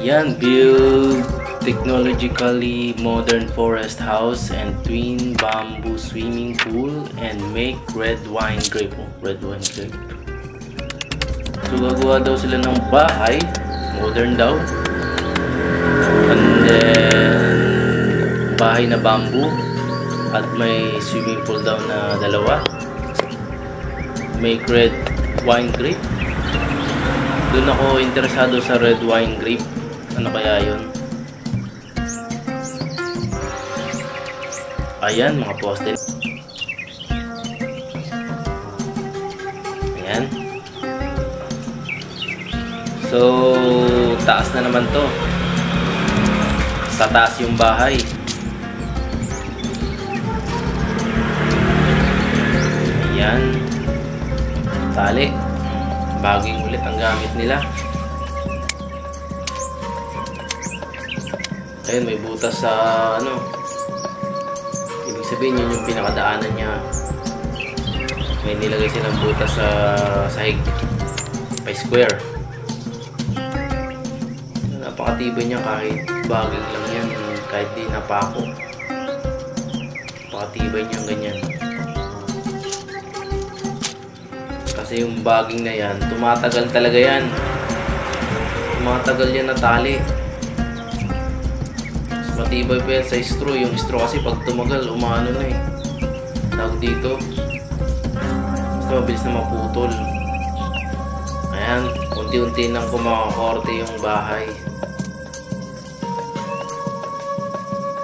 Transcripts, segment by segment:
Ayan, build technologically modern forest house and twin bamboo swimming pool and make red wine grape. Oh, red wine grape. So gagawa daw sila ng bahay, modern daw. And then bahay na bamboo at may swimming pool daw na dalawa. Make red wine grape. Doon ako interesado sa red wine grape. Ano kaya yun? Ayan, mga poste. Ayan. So, taas na naman to. Sa taas yung bahay. Ayan. Tali. Baging ulit ang gamit nila. Ayun, may butas sa ano. Ibig sabihin yun yung pinakadaanan niya. May nilagay silang butas sa sahig. By square. Napakatibay niya kahit baging lang yan. Kahit di napako. Napakatibay niya ganyan. Kasi yung baging na yan, tumatagal talaga yan. Tumatagal yan na tali. Matibay pa yan sa straw. Yung straw kasi pag tumagal, umano na eh. Tawag dito. Basta mabilis na maputol. Ayan, unti-unti nang kumakakorte yung bahay.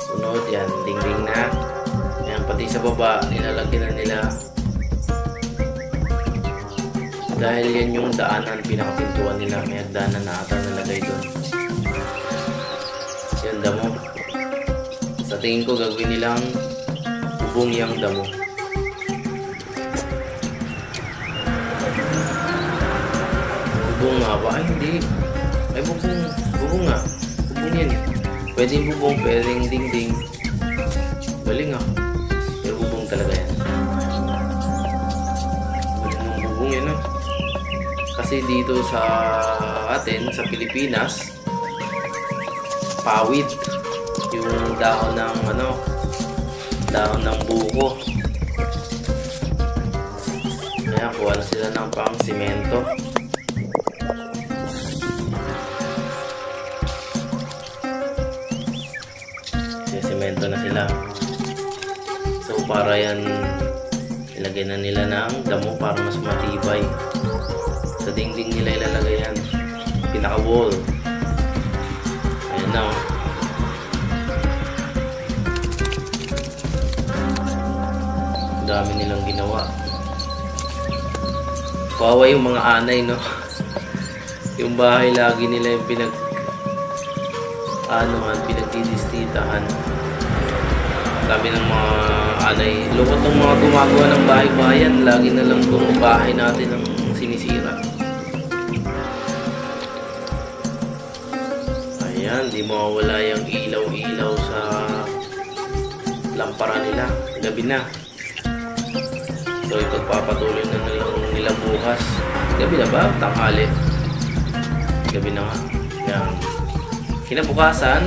Sunod yan, dingding na. Ayan, pati sa baba, nilalagyan na nila. Dahil yan yung daanan, pinakapintuan nila. May hagdanan na ata nalagay doon. Yan, damo. Sa tingin ko gagawin nilang bubong yung damo. Bubong nga ba? Ay hindi. Ay bubong. Bubong nga. Bubong yan. Pwedeng bubong, pwedeng dingding. Galing ah. Pero bubong talaga yan. Galing ng bubong yan ah. Kasi dito sa atin, sa Pilipinas, pawid. Yung dahon ng ano, dahon ng buko. Kaya kuha na sila ng pang simento. Simento na sila. So para yan, ilagay na nila ng damo para mas matibay. Sa dingding nila ilalagay yan. Pinaka wall. Ayan na oh. Dami nilang ginawa. Kawawa yung mga anay, no? Yung bahay lagi nila yung pinagdidistitahan. Dami ng mga anay. Lukot ng mga gumagawa ng bahay-bayan. Lagi na lang itong bahay natin ang sinisira. Ayan, di mawawala yung ilaw-ilaw sa lampara nila. Gabi na. So ipagpapatuloy na nila bukas. Gabi na ba? Tanghali. Gabi na nga. Yan. Kinabukasan.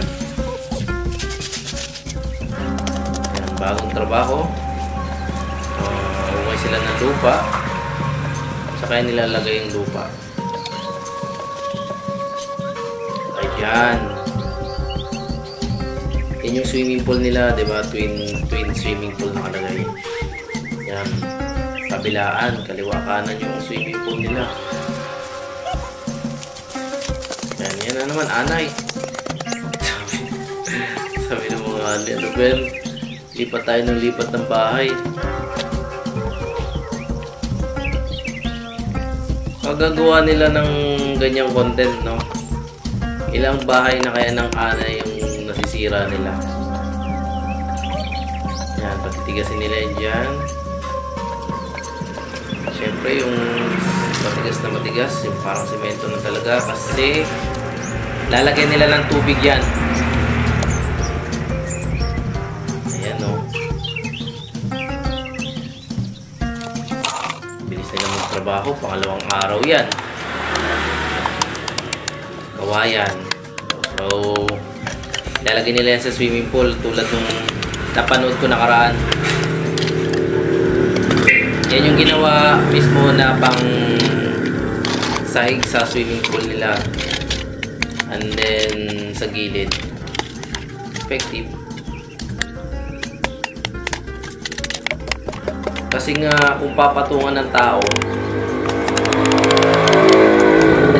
Yan. Bagong trabaho. Umay sila ng lupa. Saka nilalagay yung lupa. Ayan. Yan yung swimming pool nila. Diba? Twin swimming pool nakalagay. Yan. Kabilaan, kaliwa kanan yung swimming pool nila. Yan na naman, anay. Sabi ng mga anay, ano Ben, lipat tayo ng lipat ng bahay. Pagagawa nila ng ganyang content, no? Ilang bahay na kaya ng anay yung nasisira nila. Yan, patitigasin nila yan dyan. Siyempre yung matigas, yung parang semento na talaga kasi lalagyan nila ng tubig yan. Ayan o. Bilis nila magtrabaho, pangalawang araw yan. Kawayan. So, lalagay nila yan sa swimming pool tulad nung napanood ko nakaraan. Yan yung ginawa mismo na pang sahig sa swimming pool nila. And then, sa gilid. Effective. Kasi nga, kung papatungan ng tao,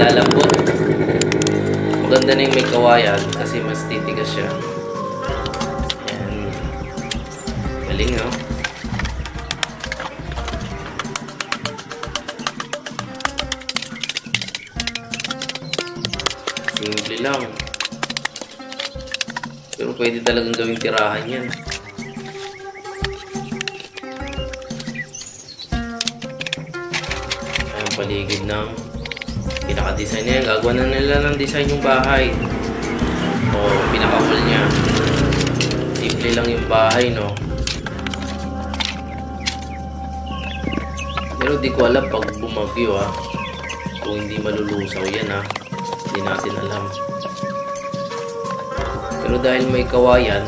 lalambot. Maganda na yung may kawayan kasi mas titigas siya. Ayan. Galing, no? Simple lang. Pero pwede talagang gawing tirahan yan. Ayan, paligid ng pinaka-design niya. Gagawa na nila ng design yung bahay. O, pinaka-wall niya. Simple lang yung bahay, no? Pero di ko alam pag bumagyo, ha. Kung hindi malulusaw yan, ha. Hindi natin alam. Pero dahil may kawayan,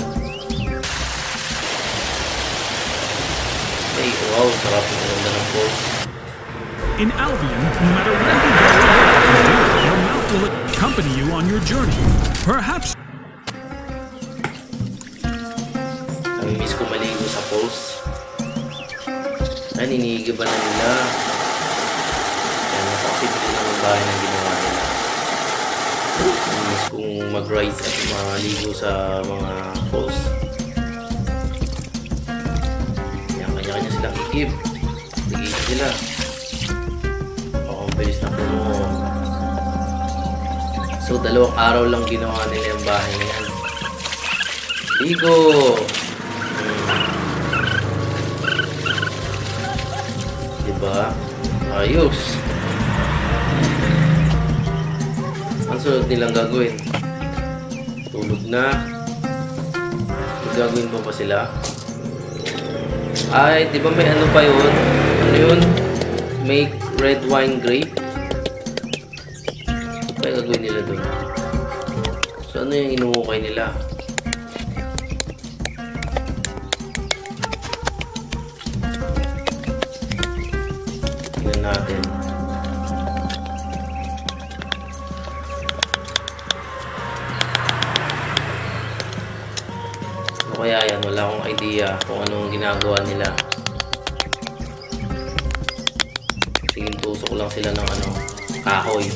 ay, wow, sarap ng ganda ng post. In Albion, no matter where you go, your mouth will accompany you on your journey. Perhaps. Namimiss ko maligo sa post. Ay, ninigiba na nila. Kaya napaksimple lang ang bahay ng ginawa nila. Namimiss kong mag-rides at maligo sa mga post. Yan, kanya-kanya silang ikip. Tigil sila. Bilis na puno. So, 2 araw lang ginawa nila yung bahay na yan. Ligo! Diba? Ayos! Ang sunod nilang gagawin? Tulog na. Gagawin pa sila? Ay, diba may ano pa yun? Ano yun? Make red wine grape. Kaya gagawin nila doon. So ano yung inuukay nila? Tingnan natin. Ano kaya yan? Wala akong idea kung anong ginagawa nila. Tusok lang sila ng ano, kahoy.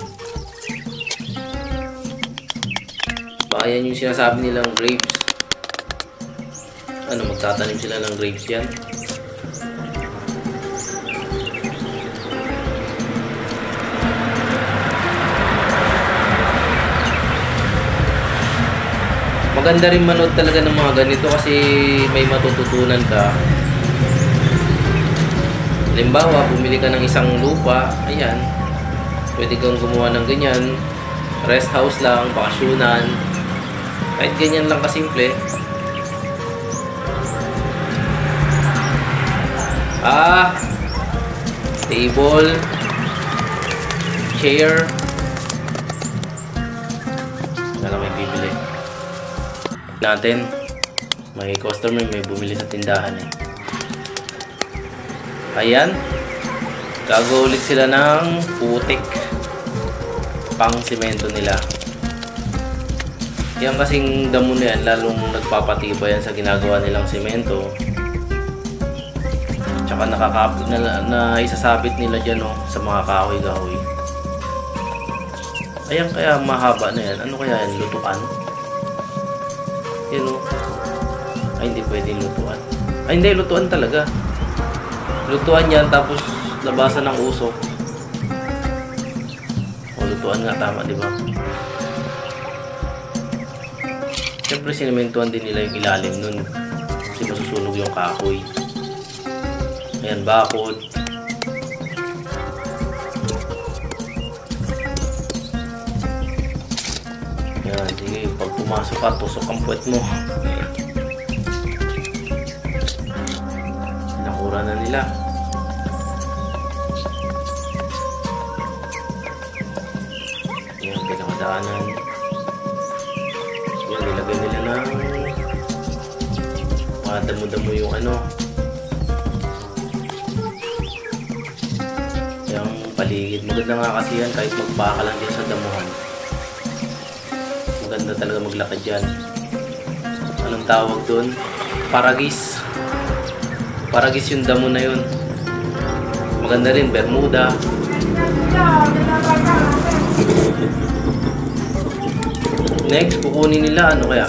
Baka yan yung sinasabi nilang grapes. Ano, magtatanim sila ng grapes yan? Maganda rin manood talaga ng mga ganito kasi may matututunan ka. Halimbawa, bumili ka ng isang lupa, ayan, pwede kang gumawa ng ganyan, rest house lang, bakasyunan, kahit ganyan lang kasimple. Table, chair, wala may bibili. Natin, may customer may bumili sa tindahan eh. Ayan, gagawa ulit sila ng putik pang simento nila. Yan kasing damo na yan, lalong nagpapatibay yan sa ginagawa nilang simento. Tsaka nakakapit na isasabit nila dyan, no, sa mga kahoy-kahoy. Ayan, kaya mahaba na yan. Ano kaya yan? Lutuan? Yan, no? Ay, hindi pwedeng lutuan. Ay, hindi, lutuan talaga. Lutuan yan, tapos labasan ng usok. O, lutuan nga, tama, di ba? Siyempre, sinementuhan din nila yung ilalim nun. Kasi masusunog yung kahoy. Ayan, bakod. Ayan, sige, pag pumasok ka, tusok ang puwet mo. Nakura na nila. Ayan, pinakadaanan. Yun, nilagay nila ng damo-damo yung ano. Yung paligid. Maganda nga kasi yan kahit magpaka lang dyan sa damuhan. Maganda talaga maglakad dyan. Anong tawag doon? Paragis. Paragis yung damo na yun. Maganda rin, Bermuda. Next, kukunin nila ano kaya?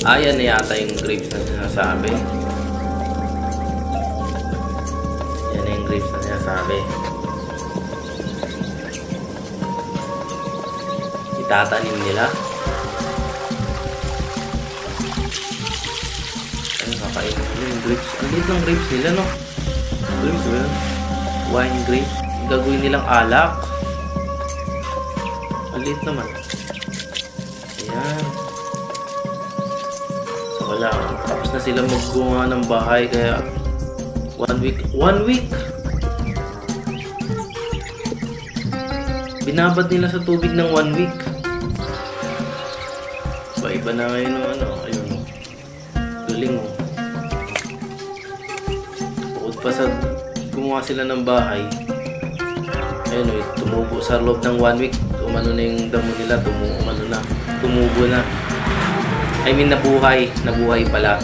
Ayan na yata yung grapes na sinasabi. Yan na yung grapes na sinasabi. Itatanim nila. Ano, kakainin nila yung grapes. Ang liit ng grapes nila, no? Grapes, well, wine grape. Gagawin nilang alak. Ang liit naman. Ayan. So wala. Tapos na sila maggawa ng bahay. Kaya 1 week. 1 week! Binabad nila sa tubig ng 1 week. Iba na ngayon ng ano. Ayun. Galing mo. Bukod pa sa gumawa sila ng bahay. Ayun o. Tumubo sa loob ng 1 week. Umano na yung damo nila. Tumubo na. I mean, nabuhay. Nabuhay pala.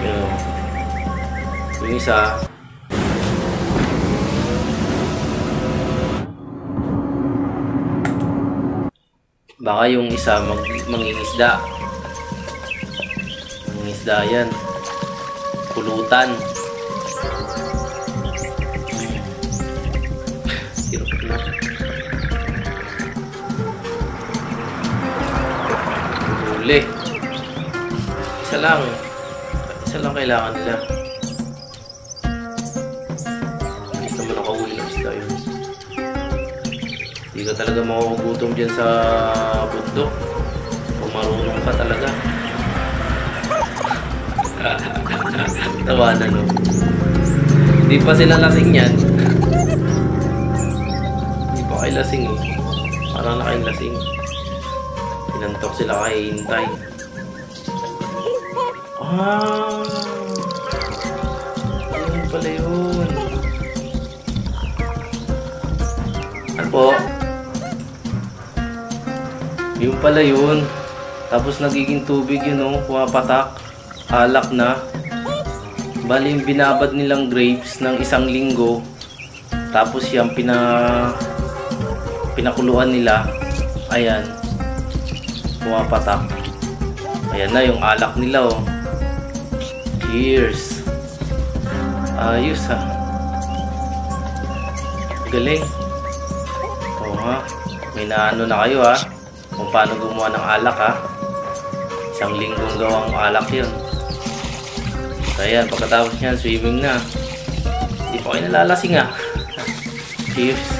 Ayun. Yung isa. Baka yung isa mangingisda. Mangingisda yan. Pulutan. Hirap na. Huli. Isa lang kailangan nila. Gusto naman nakahuli ng isda yun. Hindi ka talaga makugutom dyan sa bundok. Kung marunong ka talaga. Tawa na, no? Hindi pa sila lasing yan. Hindi pa kayo lasing eh. Parang na kayong lasing. Pinantok sila kay Hintay. Ah! Ayun pala yun. Ano po? Yung pala yun. Tapos nagiging tubig yun, no? Pumapatak. Alak na. Bali yung binabad nilang grapes ng 1 linggo. Tapos yung pinakuluan nila. Ayan. Pumapatak. Ayan na yung alak nila, oh. Cheers. Ayos, ha. Galing. Oo, ha. May naano na kayo, ha. Kung paano gumawa ng alak, ha. 1 linggong gawang alak yun. So ayan, pagkatapos nyan, swimming na. Hindi pa kayo nalalasing, ha. Cheers.